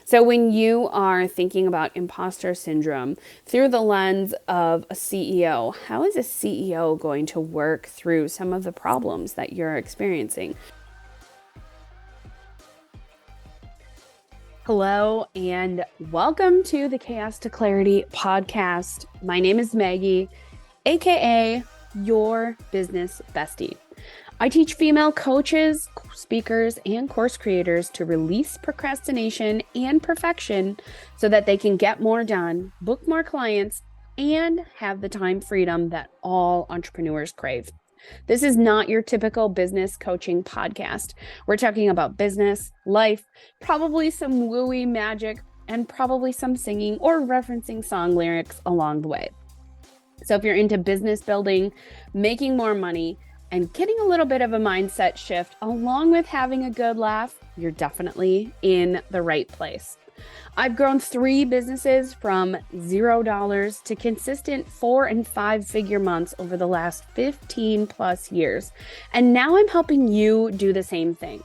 So when you are thinking about imposter syndrome through the lens of a CEO, how is a CEO going to work through some of the problems that you're experiencing? Hello and welcome to the Chaos to Clarity podcast. My name is Maggie, aka your business bestie. I teach female coaches, speakers, and course creators to release procrastination and perfection so that they can get more done, book more clients, and have the time freedom that all entrepreneurs crave. This is not your typical business coaching podcast. We're talking about business, life, probably some wooey magic, and probably some singing or referencing song lyrics along the way. So if you're into business building, making more money, and getting a little bit of a mindset shift along with having a good laugh, you're definitely in the right place. I've grown 3 businesses from $0 to consistent 4 and 5 figure months over the last 15 plus years. And now I'm helping you do the same thing.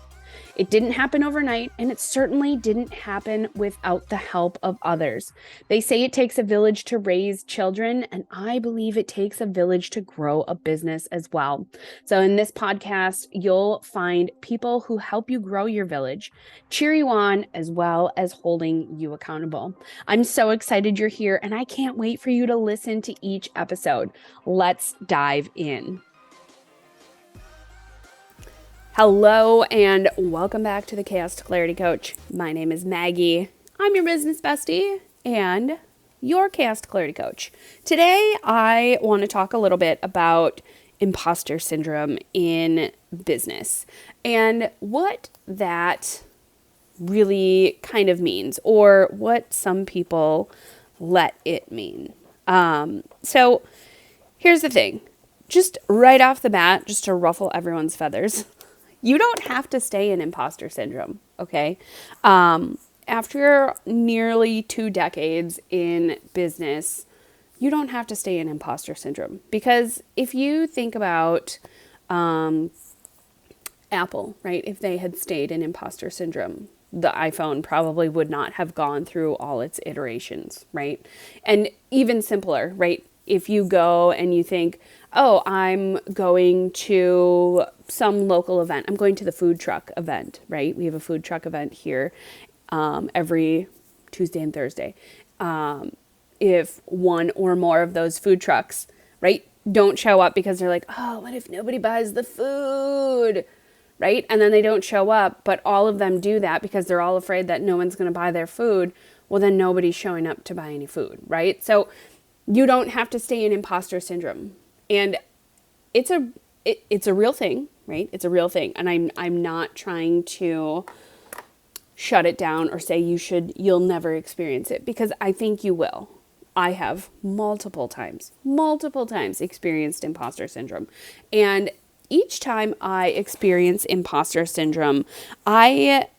It didn't happen overnight, and it certainly didn't happen without the help of others. They say it takes a village to raise children, and I believe it takes a village to grow a business as well. So in this podcast, you'll find people who help you grow your village, cheer you on, as well as holding you accountable. I'm so excited you're here, and I can't wait for you to listen to each episode. Let's dive in. Hello and welcome back to the Chaos to Clarity Coach. My name is Maggie. I'm your business bestie and your Chaos to Clarity Coach. Today, I want to talk a little bit about imposter syndrome in business and what that really kind of means, or what some people let it mean. So here's the thing, just right off the bat, just to ruffle everyone's feathers. You don't have to stay in imposter syndrome, okay? After nearly 2 decades in business, you don't have to stay in imposter syndrome. Because if you think about Apple, right? If they had stayed in imposter syndrome, the iPhone probably would not have gone through all its iterations, right? And even simpler, right? If you go and you think, oh, I'm going to some local event. I'm going to the food truck event, right? We have a food truck event here every Tuesday and Thursday. If one or more of those food trucks, right, don't show up because they're like, oh, what if nobody buys the food, right? And then they don't show up, but all of them do that because they're all afraid that no one's going to buy their food. Well, then nobody's showing up to buy any food, right? So you don't have to stay in imposter syndrome. And it's a real thing, right? It's a real thing. And I'm not trying to shut it down or say you'll never experience it, because I think you will. I have multiple times experienced imposter syndrome. And each time I experience imposter syndrome, I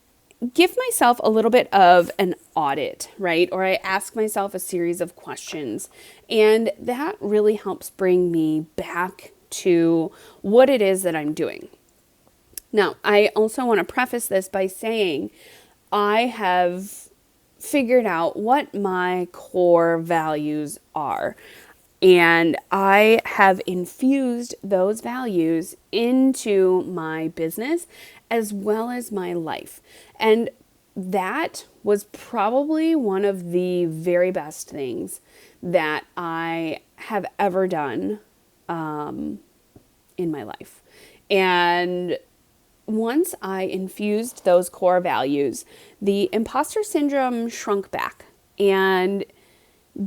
give myself a little bit of an audit, right? Or I ask myself a series of questions, and that really helps bring me back to what it is that I'm doing. Now, I also want to preface this by saying I have figured out what my core values are, and I have infused those values into my business as well as my life. And that was probably one of the very best things that I have ever done in my life. And once I infused those core values, the imposter syndrome shrunk back, and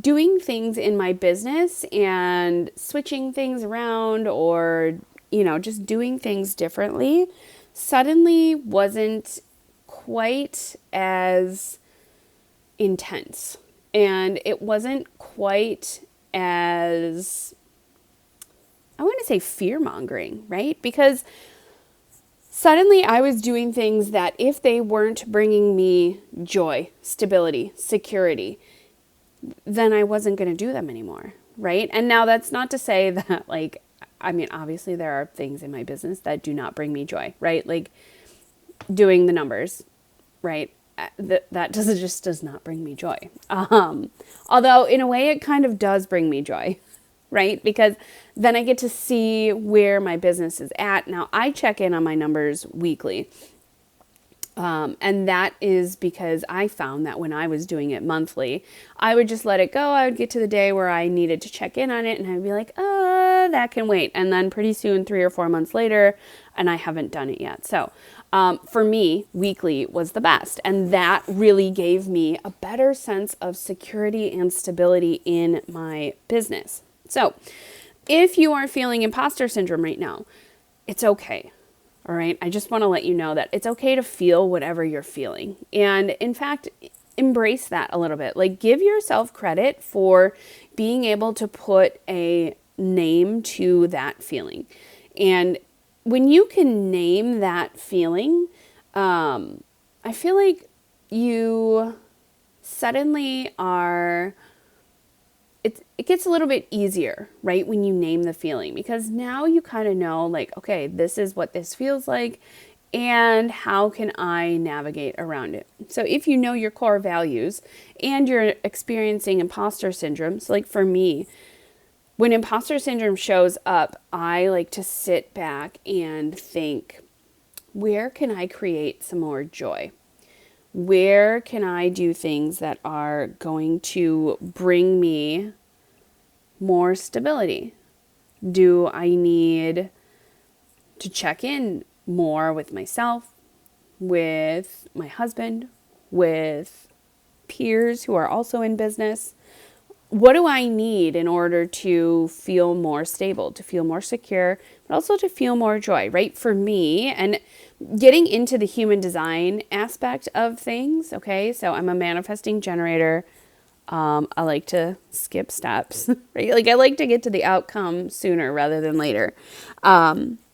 doing things in my business and switching things around, or, just doing things differently suddenly wasn't quite as intense. And it wasn't quite as, I want to say, fear-mongering, right? Because suddenly I was doing things that if they weren't bringing me joy, stability, security, then I wasn't going to do them anymore, right? And now that's not to say that, obviously there are things in my business that do not bring me joy, right? Like doing the numbers, right? that does not bring me joy. Although in a way it kind of does bring me joy, right? Because then I get to see where my business is at. Now I check in on my numbers weekly. And that is because I found that when I was doing it monthly, I would just let it go. I would get to the day where I needed to check in on it and I'd be like, that can wait. And then pretty soon, 3 or 4 months later, and I haven't done it yet. So for me, weekly was the best. And that really gave me a better sense of security and stability in my business. So if you are feeling imposter syndrome right now, it's okay. All right. I just want to let you know that it's okay to feel whatever you're feeling. And in fact, embrace that a little bit. Like, give yourself credit for being able to put a name to that feeling. And when you can name that feeling, I feel like you suddenly are, it gets a little bit easier, right? When you name the feeling, because now you kind of know, like, okay, this is what this feels like and how can I navigate around it? So if you know your core values and you're experiencing imposter syndrome, so like for me, when imposter syndrome shows up, I like to sit back and think, where can I create some more joy? Where can I do things that are going to bring me more stability? Do I need to check in more with myself, with my husband, with peers who are also in business? What do I need in order to feel more stable, to feel more secure, but also to feel more joy, right? For me, and getting into the human design aspect of things, okay? So I'm a manifesting generator. I like to skip steps, right? Like, I like to get to the outcome sooner rather than later.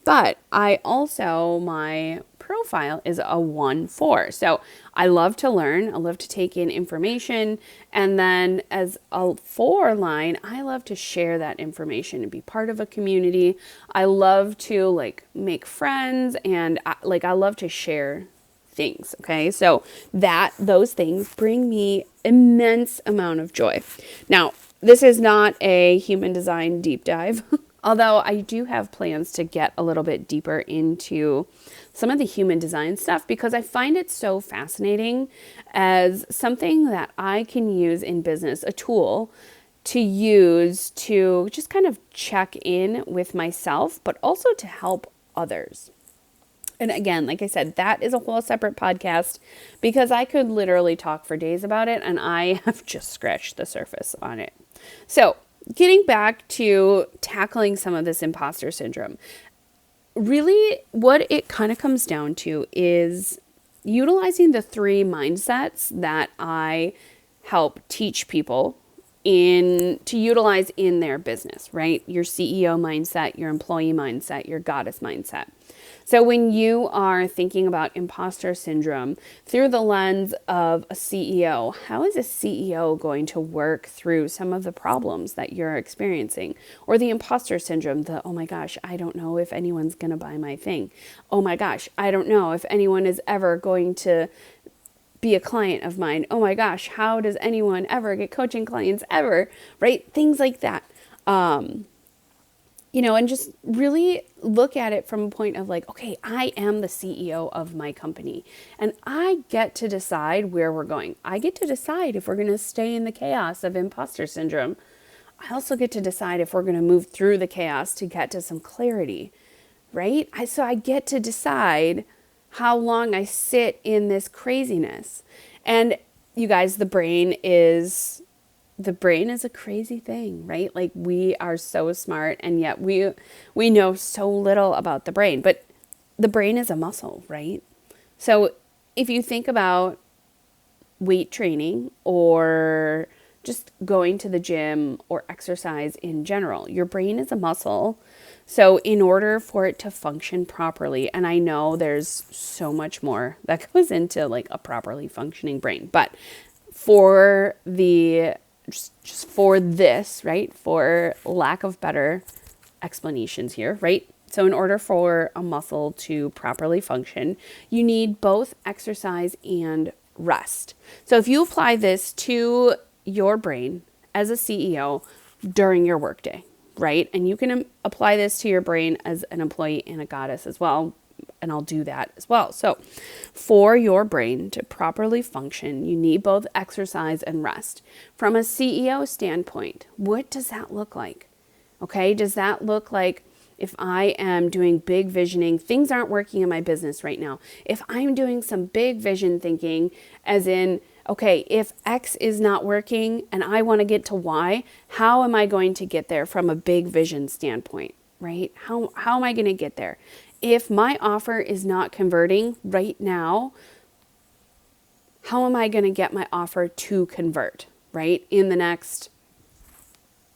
But I also, my profile is a 1-4. So I love to learn. I love to take in information. And then as a 4 line, I love to share that information and be part of a community. I love to like make friends and I love to share things. Okay. So those things bring me immense amount of joy. Now, this is not a human design deep dive. Although I do have plans to get a little bit deeper into some of the human design stuff because I find it so fascinating as something that I can use in business, a tool to use to just kind of check in with myself, but also to help others. And again, like I said, that is a whole separate podcast because I could literally talk for days about it and I have just scratched the surface on it. So, getting back to tackling some of this imposter syndrome, really what it kind of comes down to is utilizing the 3 mindsets that I help teach people to utilize in their business, right? Your CEO mindset, your employee mindset, your goddess mindset. So when you are thinking about imposter syndrome through the lens of a CEO, how is a CEO going to work through some of the problems that you're experiencing? Or the imposter syndrome, oh my gosh, I don't know if anyone's going to buy my thing. Oh my gosh, I don't know if anyone is ever going to be a client of mine. Oh my gosh, how does anyone ever get coaching clients ever? Right? Things like that. And just really look at it from a point of like, okay, I am the CEO of my company and I get to decide where we're going. I get to decide if we're going to stay in the chaos of imposter syndrome. I also get to decide if we're going to move through the chaos to get to some clarity, right? So I get to decide how long I sit in this craziness. And you guys, the brain is a crazy thing, right? Like, we are so smart and yet we know so little about the brain, but the brain is a muscle, right? So if you think about weight training or just going to the gym or exercise in general, your brain is a muscle. So in order for it to function properly, and I know there's so much more that goes into like a properly functioning brain, but for just for this, right, for lack of better explanations here, right? So in order for a muscle to properly function, you need both exercise and rest. So if you apply this to your brain as a CEO during your workday, right? And you can apply this to your brain as an employee and a goddess as well. And I'll do that as well. So for your brain to properly function, you need both exercise and rest. From a CEO standpoint, what does that look like? Okay, does that look like if I am doing big visioning, things aren't working in my business right now. If I'm doing some big vision thinking, as in, okay, if X is not working and I want to get to Y, how am I going to get there from a big vision standpoint, right? How am I going to get there? If my offer is not converting right now, how am I going to get my offer to convert, right? In the next,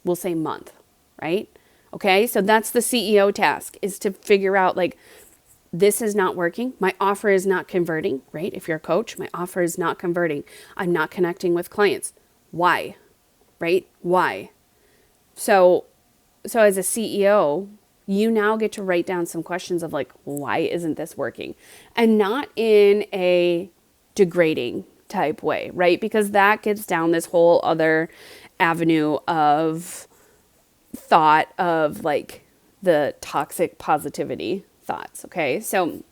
we'll say month, right? Okay, so that's the CEO task, is to figure out like, this is not working. My offer is not converting, right? If you're a coach, my offer is not converting. I'm not connecting with clients. Why, right? Why? So as a CEO, you now get to write down some questions of like, why isn't this working? And not in a degrading type way, right? Because that gets down this whole other avenue of thought of like the toxic positivity thoughts. Okay. So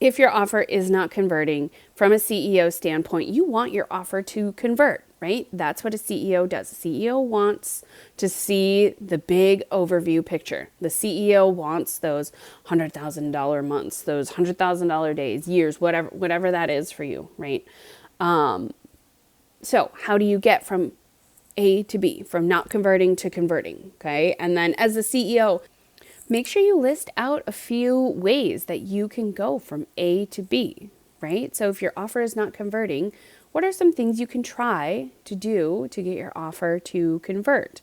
if your offer is not converting from a CEO standpoint, you want your offer to convert, right? That's what a CEO does. A CEO wants to see the big overview picture. The CEO wants those $100,000 months, those $100,000 days, years, whatever that is for you, right? So how do you get from A to B, from not converting to converting? Okay. And then as a CEO, make sure you list out a few ways that you can go from A to B, right? So if your offer is not converting, what are some things you can try to do to get your offer to convert?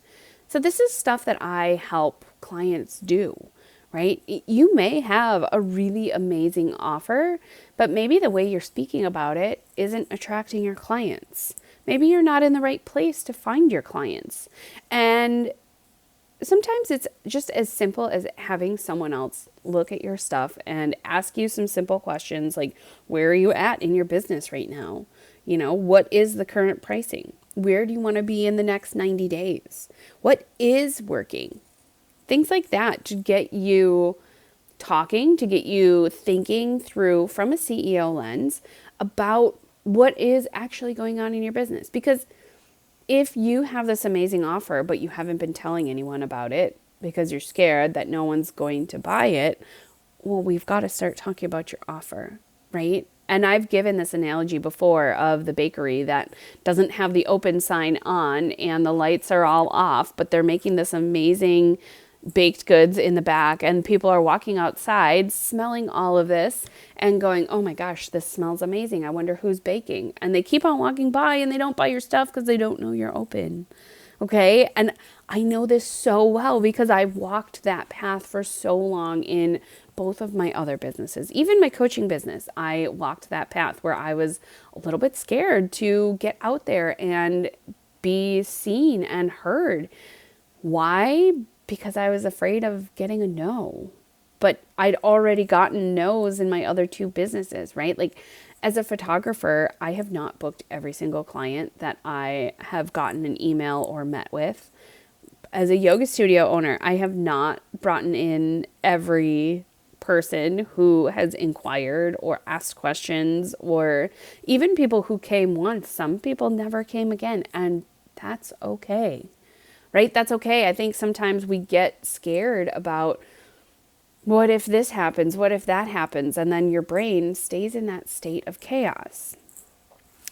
So this is stuff that I help clients do, right? You may have a really amazing offer, but maybe the way you're speaking about it isn't attracting your clients. Maybe you're not in the right place to find your clients. And sometimes it's just as simple as having someone else look at your stuff and ask you some simple questions like, where are you at in your business right now? You know, what is the current pricing? Where do you want to be in the next 90 days? What is working? Things like that to get you talking, to get you thinking through from a CEO lens about what is actually going on in your business. Because if you have this amazing offer, but you haven't been telling anyone about it because you're scared that no one's going to buy it, well, we've got to start talking about your offer, right? And I've given this analogy before of the bakery that doesn't have the open sign on and the lights are all off, but they're making this amazing baked goods in the back, and people are walking outside smelling all of this and going, oh my gosh, this smells amazing. I wonder who's baking. And they keep on walking by and they don't buy your stuff because they don't know you're open. Okay. And I know this so well because I've walked that path for so long in both of my other businesses. Even my coaching business, I walked that path where I was a little bit scared to get out there and be seen and heard. Why? Because I was afraid of getting a no. But I'd already gotten no's in my other two businesses, right? Like as a photographer, I have not booked every single client that I have gotten an email or met with. As a yoga studio owner, I have not brought in every person who has inquired or asked questions, or even people who came once. Some people never came again, and that's okay. Right? That's okay. I think sometimes we get scared about what if this happens? What if that happens? And then your brain stays in that state of chaos.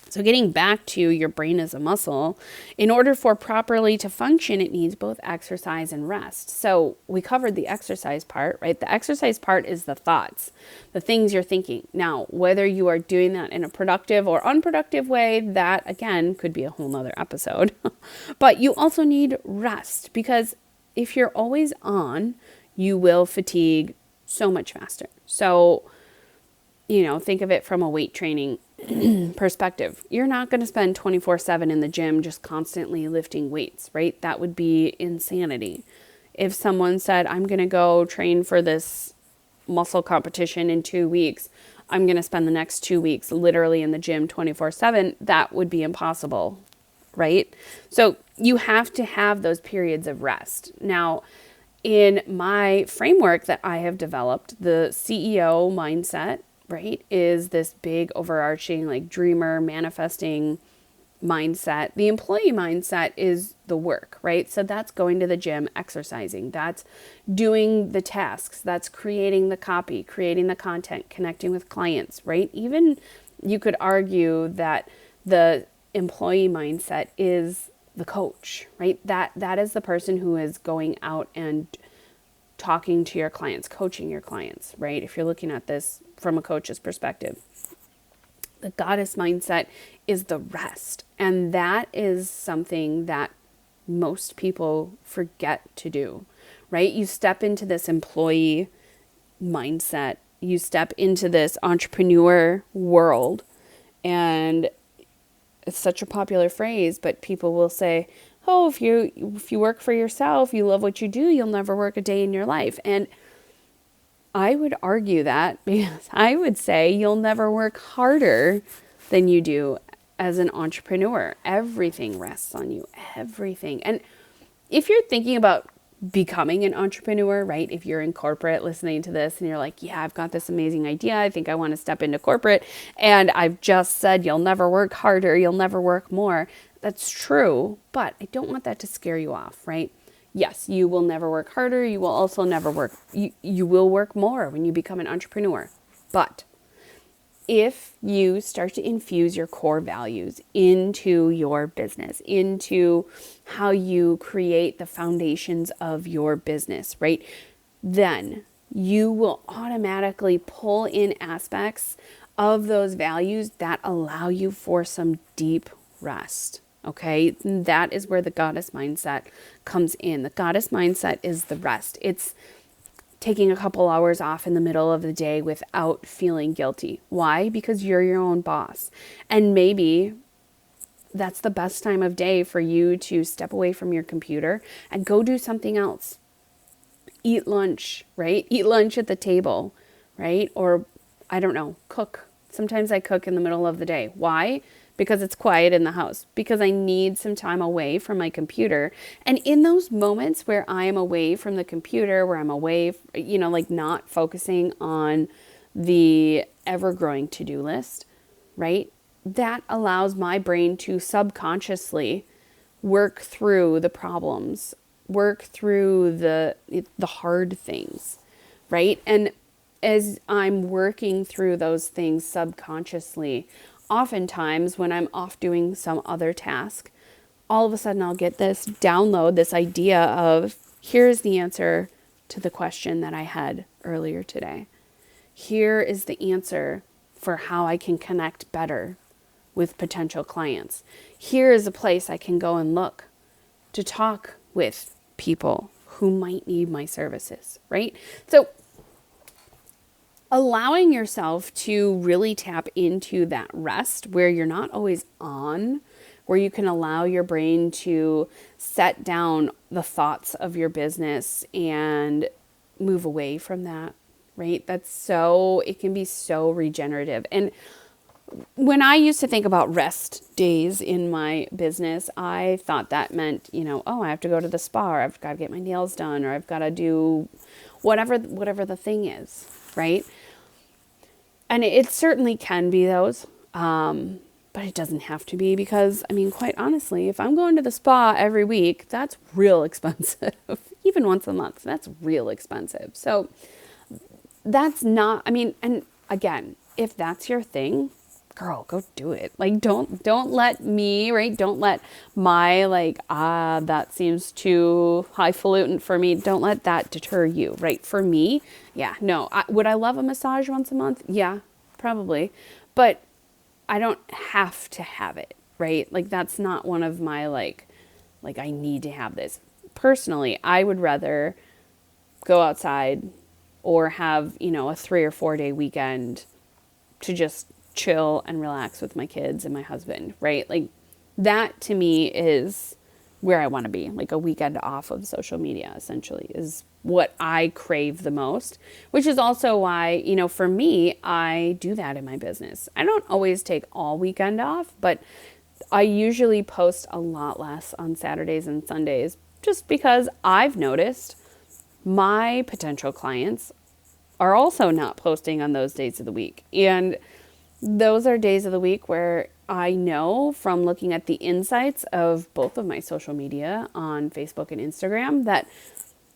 So getting back to your brain as a muscle, in order for properly to function, it needs both exercise and rest. So we covered the exercise part, right? The exercise part is the thoughts, the things you're thinking. Now, whether you are doing that in a productive or unproductive way, that again could be a whole nother episode. But you also need rest, because if you're always on, you will fatigue so much faster. So, think of it from a weight training perspective. You're not going to spend 24/7 in the gym just constantly lifting weights, right? That would be insanity. If someone said, I'm going to go train for this muscle competition in 2 weeks, I'm going to spend the next 2 weeks literally in the gym 24/7. That would be impossible, right? So you have to have those periods of rest. Now, in my framework that I have developed, the CEO mindset, right, is this big overarching like dreamer manifesting mindset. The employee mindset is the work, right? So that's going to the gym, exercising, that's doing the tasks, that's creating the copy, creating the content, connecting with clients, right? Even you could argue that the employee mindset is the coach, right? That is the person who is going out and talking to your clients, coaching your clients, right? If you're looking at this from a coach's perspective. The goddess mindset is the rest. And that is something that most people forget to do, right? You step into this employee mindset, you step into this entrepreneur world, and it's such a popular phrase, but people will say, oh, if you work for yourself, you love what you do, you'll never work a day in your life. And I would argue that, because I would say you'll never work harder than you do as an entrepreneur. Everything rests on you, everything. And if you're thinking about becoming an entrepreneur, right? If you're in corporate listening to this and you're like, yeah, I've got this amazing idea, I think I want to step into corporate, and I've just said you'll never work harder, you'll never work more. That's true, but I don't want that to scare you off, right? Yes, you will never work harder. You will also never work, you will work more when you become an entrepreneur. But if you start to infuse your core values into your business, into how you create the foundations of your business, right? Then you will automatically pull in aspects of those values that allow you for some deep rest. Okay, that is where the goddess mindset comes in. The goddess mindset is the rest. It's taking a couple hours off in the middle of the day without feeling guilty. Why? Because you're your own boss. And maybe that's the best time of day for you to step away from your computer and go do something else. Eat lunch, right? Eat lunch at the table, right? Or, I don't know, cook. Sometimes I cook in the middle of the day. Why? Because it's quiet in the house, because I need some time away from my computer. And in those moments where I am away from the computer, where I'm away, like not focusing on the ever-growing to-do list, right? That allows my brain to subconsciously work through the problems, work through the hard things, right? And as I'm working through those things subconsciously, oftentimes when I'm off doing some other task, all of a sudden I'll get this download, this idea of, here's the answer to the question that I had earlier today. Here is the answer for how I can connect better with potential clients. Here is a place I can go and look to talk with people who might need my services, right? So allowing yourself to really tap into that rest where you're not always on, where you can allow your brain to set down the thoughts of your business and move away from that, right? It can be so regenerative. And when I used to think about rest days in my business, I thought that meant, I have to go to the spa, or I've got to get my nails done, or I've got to do whatever the thing is, right? And it certainly can be those, but it doesn't have to be, because, quite honestly, if I'm going to the spa every week, that's real expensive. Even once a month, that's real expensive. So that's not, and again, if that's your thing, girl, go do it. Like, don't let me, right? Don't let my, that seems too highfalutin for me. Don't let that deter you, right? For me, yeah, no. Would I love a massage once a month? Yeah, probably. But I don't have to have it, right? Like, that's not one of my, I need to have this. Personally, I would rather go outside or have, a 3 or 4 day weekend to just chill and relax with my kids and my husband, right? Like, that to me is where I want to be, like a weekend off of social media, essentially, is what I crave the most, which is also why, for me, I do that in my business. I don't always take all weekend off, but I usually post a lot less on Saturdays and Sundays just because I've noticed my potential clients are also not posting on those days of the week. And those are days of the week where I know from looking at the insights of both of my social media on Facebook and Instagram that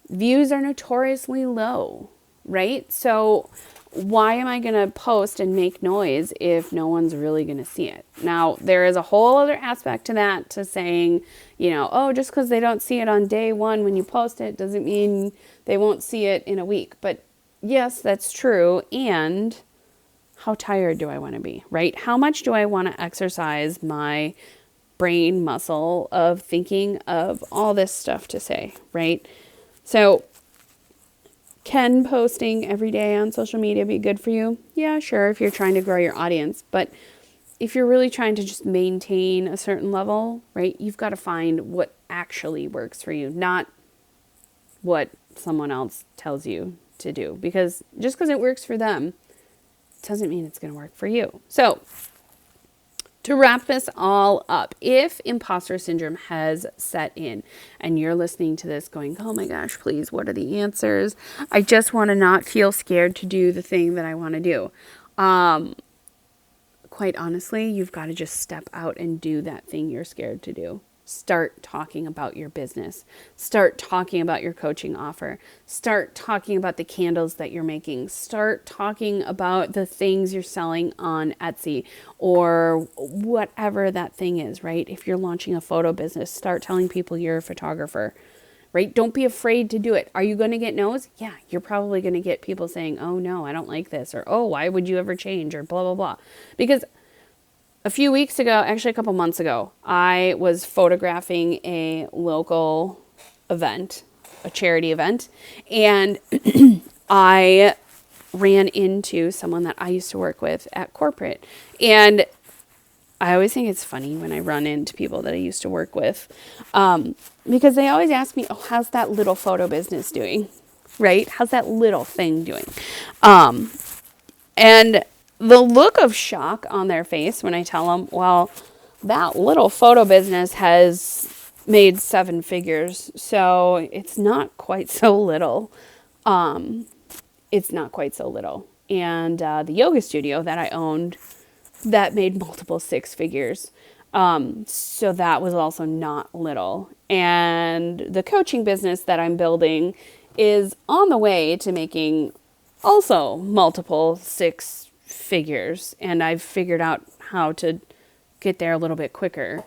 views are notoriously low, right? So why am I going to post and make noise if no one's really going to see it? Now, there is a whole other aspect to that, to saying, just because they don't see it on day one when you post it doesn't mean they won't see it in a week. But yes, that's true. And how tired do I want to be, right? How much do I want to exercise my brain muscle of thinking of all this stuff to say, right? So can posting every day on social media be good for you? Yeah, sure, if you're trying to grow your audience. But if you're really trying to just maintain a certain level, right, you've got to find what actually works for you, not what someone else tells you to do. Because just because it works for them doesn't mean it's going to work for you. So to wrap this all up, if imposter syndrome has set in and you're listening to this going, oh my gosh, please, what are the answers? I just want to not feel scared to do the thing that I want to do. Quite honestly, you've got to just step out and do that thing you're scared to do. Start talking about your business. Start talking about your coaching offer. Start talking about the candles that you're making. Start talking about the things you're selling on Etsy or whatever that thing is, right? If you're launching a photo business, start telling people you're a photographer, right? Don't be afraid to do it. Are you going to get no's? Yeah, you're probably going to get people saying, oh no, I don't like this, or oh, why would you ever change, or blah, blah, blah. Because a few weeks ago, actually a couple months ago, I was photographing a local event, a charity event, and I ran into someone that I used to work with at corporate. And I always think it's funny when I run into people that I used to work with, because they always ask me, oh, how's that little photo business doing, right? How's that little thing doing? And the look of shock on their face when I tell them, well, that little photo business has made 7 figures, so it's not quite so little. It's not quite so little. And the yoga studio that I owned, that made multiple 6 figures. So that was also not little. And the coaching business that I'm building is on the way to making also multiple 6 figures, and I've figured out how to get there a little bit quicker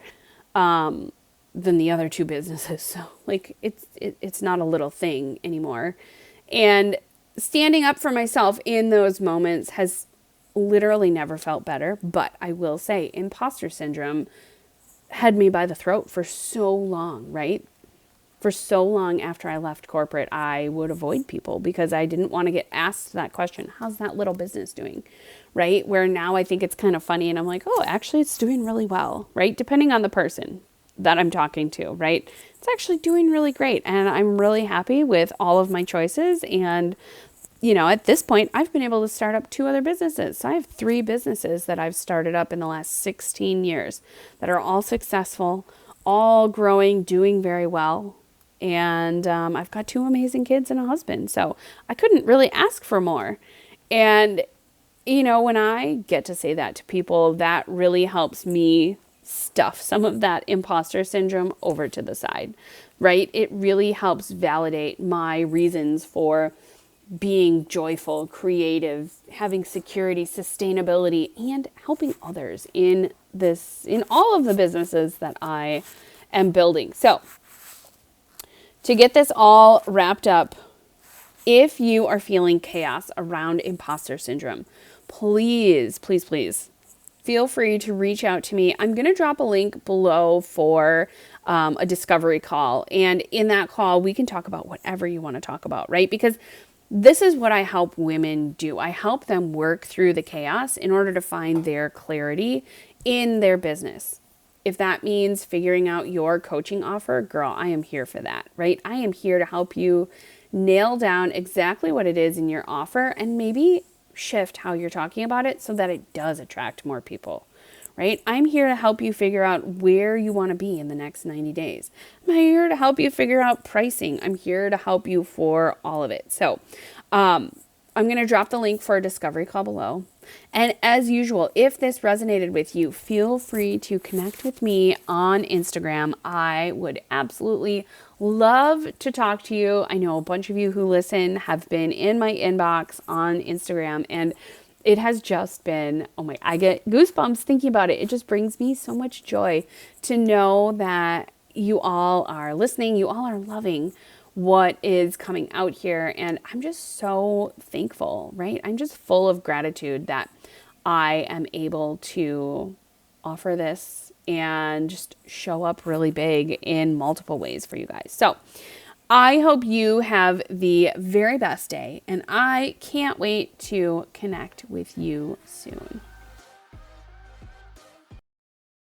than the other 2 businesses. So like it's not a little thing anymore. And standing up for myself in those moments has literally never felt better. But I will say, imposter syndrome had me by the throat for so long, right? For so long after I left corporate, I would avoid people because I didn't want to get asked that question. How's that little business doing? Right? Where now I think it's kind of funny and I'm like, oh, actually it's doing really well, right? Depending on the person that I'm talking to, right? It's actually doing really great. And I'm really happy with all of my choices. And, at this point, I've been able to start up 2 other businesses. So I have 3 businesses that I've started up in the last 16 years that are all successful, all growing, doing very well. And I've got 2 amazing kids and a husband. So I couldn't really ask for more. And, when I get to say that to people, that really helps me stuff some of that imposter syndrome over to the side, right? It really helps validate my reasons for being joyful, creative, having security, sustainability, and helping others in all of the businesses that I am building. So to get this all wrapped up, if you are feeling chaos around imposter syndrome, please, please, please feel free to reach out to me. I'm going to drop a link below for a discovery call. And in that call, we can talk about whatever you want to talk about, right? Because this is what I help women do. I help them work through the chaos in order to find their clarity in their business. if that means figuring out your coaching offer, girl, I am here for that, right? I am here to help you nail down exactly what it is in your offer and maybe shift how you're talking about it so that it does attract more people, right? I'm here to help you figure out where you want to be in the next 90 days. I'm here to help you figure out pricing. I'm here to help you for all of it. So, I'm going to drop the link for a discovery call below. And as usual, if this resonated with you, feel free to connect with me on Instagram. I would absolutely love to talk to you. I know a bunch of you who listen have been in my inbox on Instagram, and it has just been, oh my, I get goosebumps thinking about it. It just brings me so much joy to know that you all are listening, you all are loving what is coming out here. And I'm just so thankful, right? I'm just full of gratitude that I am able to offer this and just show up really big in multiple ways for you guys. So I hope you have the very best day, and I can't wait to connect with you soon.